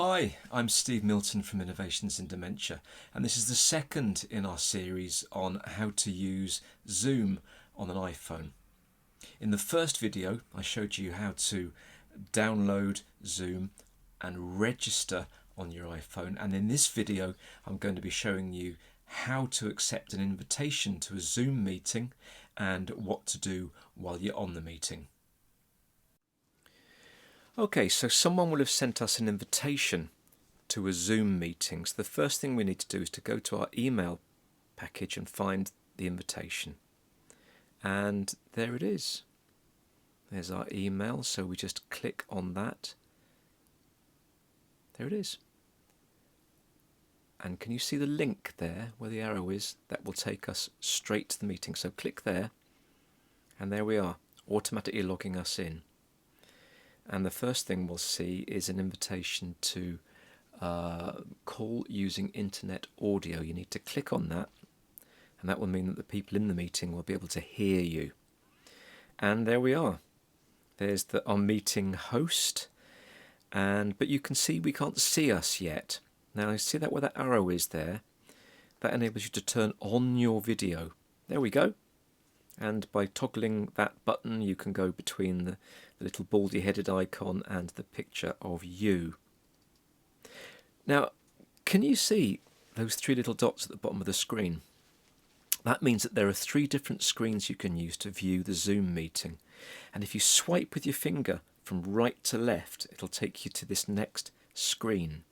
Hi, I'm Steve Milton from Innovations in Dementia, and this is the second in our series on how to use Zoom on an iPhone. In the first video, I showed you how to download Zoom and register on your iPhone, and in this video, I'm going to be showing you how to accept an invitation to a Zoom meeting and what to do while you're on the meeting. Okay, so someone will have sent us an invitation to a Zoom meeting. So the first thing we need to do is to go to our email package and find the invitation. And there it is. There's our email, so we just click on that. There it is. And can you see the link there where the arrow is? That will take us straight to the meeting. So click there, and there we are, automatically logging us in. And the first thing we'll see is an invitation to call using internet audio. You need to click on that, and that will mean that the people in the meeting will be able to hear you. And there we are. There's our meeting host, but you can see we can't see us yet. Now, you see that where that arrow is there? That enables you to turn on your video. There we go. And by toggling that button, you can go between the little baldy-headed icon and the picture of you. Now, can you see those three little dots at the bottom of the screen? That means that there are three different screens you can use to view the Zoom meeting. And if you swipe with your finger from right to left, it'll take you to this next screen.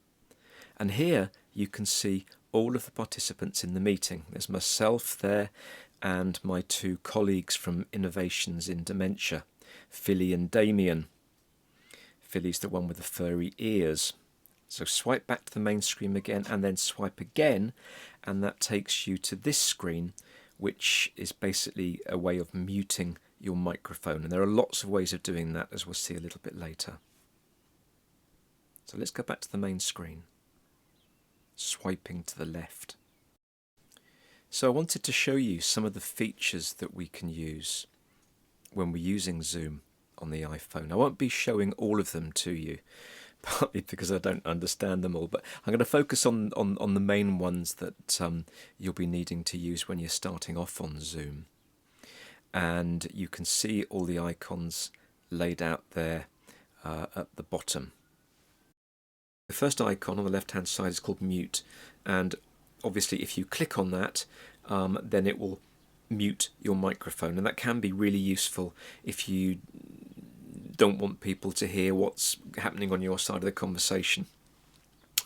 And here you can see all of the participants in the meeting. There's myself there and my two colleagues from Innovations in Dementia, Philly and Damien. Philly's the one with the furry ears. So swipe back to the main screen again and then swipe again, and that takes you to this screen, which is basically a way of muting your microphone. And there are lots of ways of doing that, as we'll see a little bit later. So let's go back to the main screen, swiping to the left. So I wanted to show you some of the features that we can use when we're using Zoom on the iPhone. I won't be showing all of them to you, partly because I don't understand them all, but I'm going to focus on the main ones that you'll be needing to use when you're starting off on Zoom. And you can see all the icons laid out there at the bottom. The first icon on the left hand side is called mute, and obviously if you click on that, then it will mute your microphone, and that can be really useful if you don't want people to hear what's happening on your side of the conversation.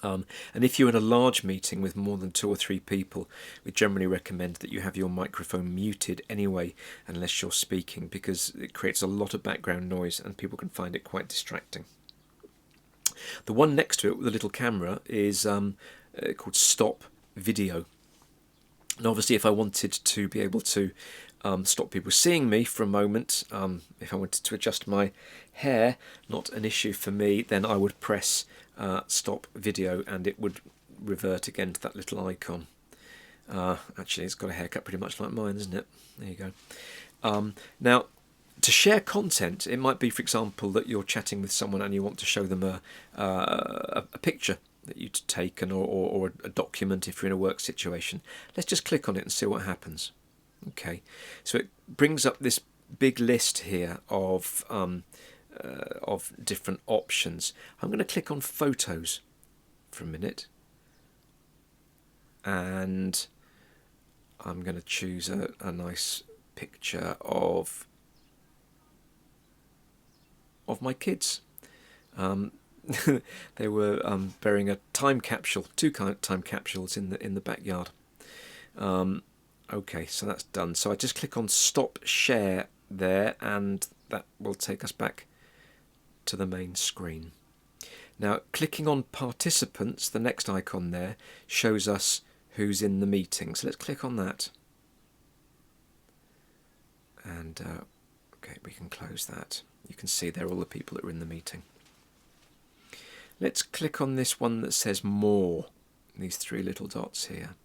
And if you're in a large meeting with more than 2 or 3 people, we generally recommend that you have your microphone muted anyway, unless you're speaking, because it creates a lot of background noise and people can find it quite distracting. The one next to it with a little camera is called Stop Video. And obviously if I wanted to be able to stop people seeing me for a moment, if I wanted to adjust my hair, not an issue for me, then I would press Stop Video and it would revert again to that little icon. Actually, it's got a haircut pretty much like mine, isn't it? There you go. Now, to share content, it might be, for example, that you're chatting with someone and you want to show them a picture that you'd taken, or a document if you're in a work situation. Let's just click on it and see what happens. Okay, so it brings up this big list here of different options. I'm going to click on photos for a minute, and I'm going to choose a nice picture of my kids. They were burying a time capsule, 2 time capsules in the backyard. Okay, so that's done. So I just click on Stop Share there, and that will take us back to the main screen. Now, clicking on Participants, the next icon there, shows us who's in the meeting. So let's click on that. And okay, we can close that. You can see there are all the people that are in the meeting. Let's click on this one that says More, these 3 little dots here.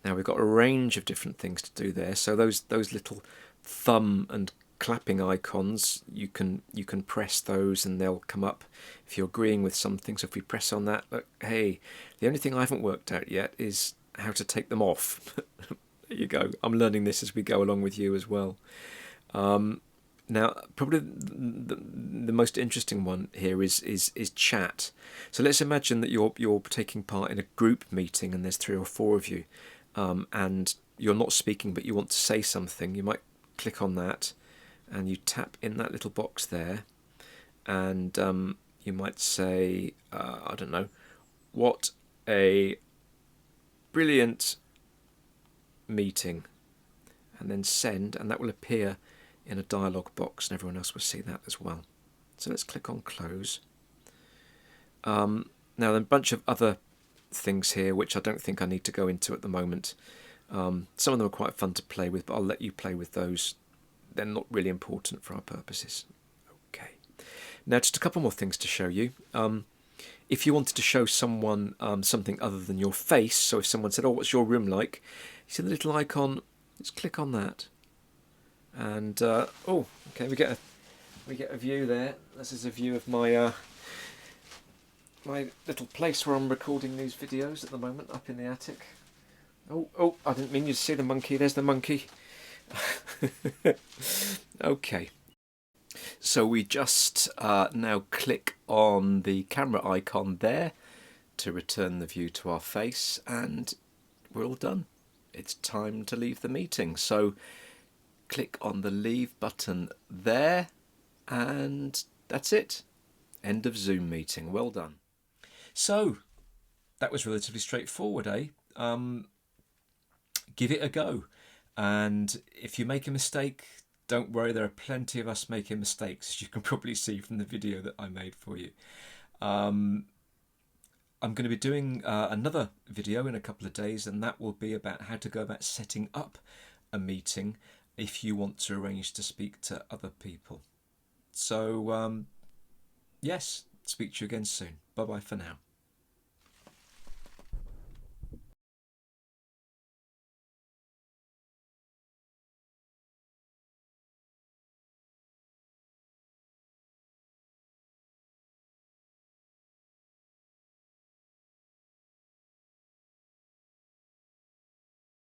Now we've got a range of different things to do there. So those little thumb and clapping icons, you can press those and they'll come up if you're agreeing with something. So if we press on that, look, hey, the only thing I haven't worked out yet is how to take them off. There you go. I'm learning this as we go along with you as well. Now, probably the most interesting one here is chat. So let's imagine that you're taking part in a group meeting and there's 3 or 4 of you, and you're not speaking but you want to say something. You might click on that and you tap in that little box there, and you might say, I don't know, what a brilliant meeting, and then send, and that will appear in a dialog box and everyone else will see that as well. So let's click on close. Now there are a bunch of other things here which I don't think I need to go into at the moment. Some of them are quite fun to play with, but I'll let you play with those. They're not really important for our purposes. Okay. Now just a couple more things to show you. If you wanted to show someone something other than your face, so if someone said, oh, what's your room like? You see the little icon, let's click on that. And oh, okay, we get a view there. This is a view of my my little place where I'm recording these videos at the moment, up in the attic. Oh, I didn't mean you to see the monkey. There's the monkey. Okay. So we just now click on the camera icon there to return the view to our face, and we're all done. It's time to leave the meeting. So click on the leave button there, and that's it. End of Zoom meeting. Well done. So that was relatively straightforward, eh? Give it a go. And if you make a mistake, don't worry, there are plenty of us making mistakes, as you can probably see from the video that I made for you. I'm going to be doing another video in a couple of days, and that will be about how to go about setting up a meeting if you want to arrange to speak to other people. So, yes, speak to you again soon. Bye-bye for now.